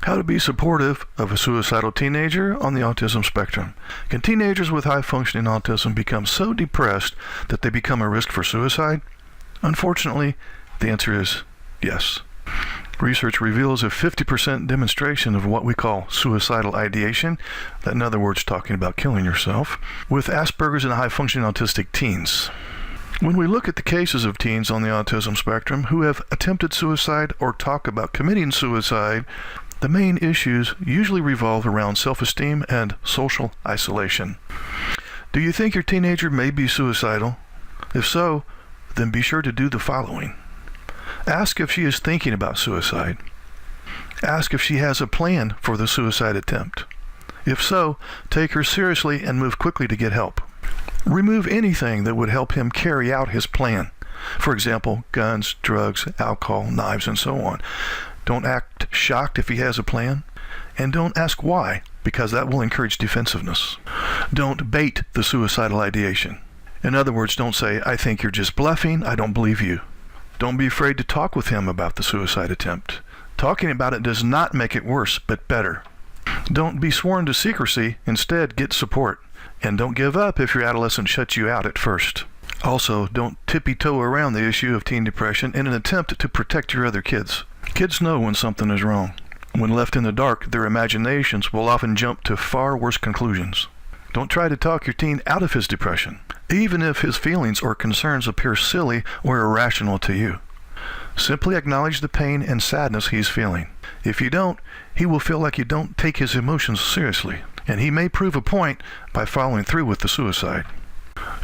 How to be supportive of a suicidal teenager on the autism spectrum. Can teenagers with high-functioning autism become so depressed that they become a risk for suicide? Unfortunately, the answer is yes. Research reveals a 50% demonstration of what we call suicidal ideation, that in other words, talking about killing yourself, with Asperger's and high-functioning autistic teens. When we look at the cases of teens on the autism spectrum who have attempted suicide or talk about committing suicide, the main issues usually revolve around self-esteem and social isolation. Do you think your teenager may be suicidal? If so, then be sure to do the following. Ask if she is thinking about suicide. Ask if she has a plan for the suicide attempt. If so, take her seriously and move quickly to get help. Remove anything that would help him carry out his plan. For example, guns, drugs, alcohol, knives, and so on. Don't act shocked if he has a plan. And don't ask why, because that will encourage defensiveness. Don't bait the suicidal ideation. In other words, don't say, "I think you're just bluffing, I don't believe you." Don't be afraid to talk with him about the suicide attempt. Talking about it does not make it worse, but better. Don't be sworn to secrecy, instead get support. And don't give up if your adolescent shuts you out at first. Also, don't tippy-toe around the issue of teen depression in an attempt to protect your other kids. Kids know when something is wrong. When left in the dark, their imaginations will often jump to far worse conclusions. Don't try to talk your teen out of his depression, even if his feelings or concerns appear silly or irrational to you. Simply acknowledge the pain and sadness he's feeling. If you don't, he will feel like you don't take his emotions seriously, and he may prove a point by following through with the suicide.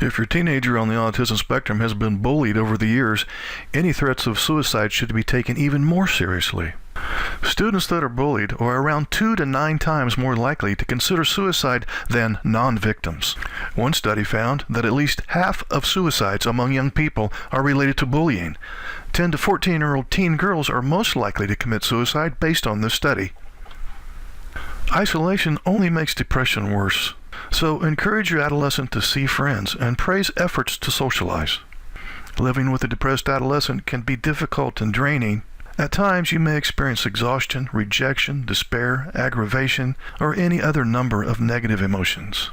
If your teenager on the autism spectrum has been bullied over the years, any threats of suicide should be taken even more seriously. Students that are bullied are around 2 to 9 times more likely to consider suicide than non-victims. One study found that at least half of suicides among young people are related to bullying. 10 to 14-year-old teen girls are most likely to commit suicide based on this study. Isolation only makes depression worse. So encourage your adolescent to see friends and praise efforts to socialize. Living with a depressed adolescent can be difficult and draining. At times you may experience exhaustion, rejection, despair, aggravation, or any other number of negative emotions.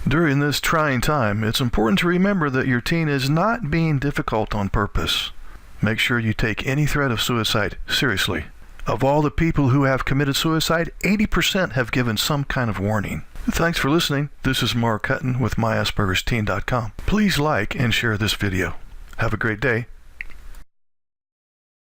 During this trying time, it's important to remember that your teen is not being difficult on purpose. Make sure you take any threat of suicide seriously. Of all the people who have committed suicide, 80% have given some kind of warning. Thanks for listening. This is Mark Hutten with myaspergersteen.com. Please like and share this video. Have a great day.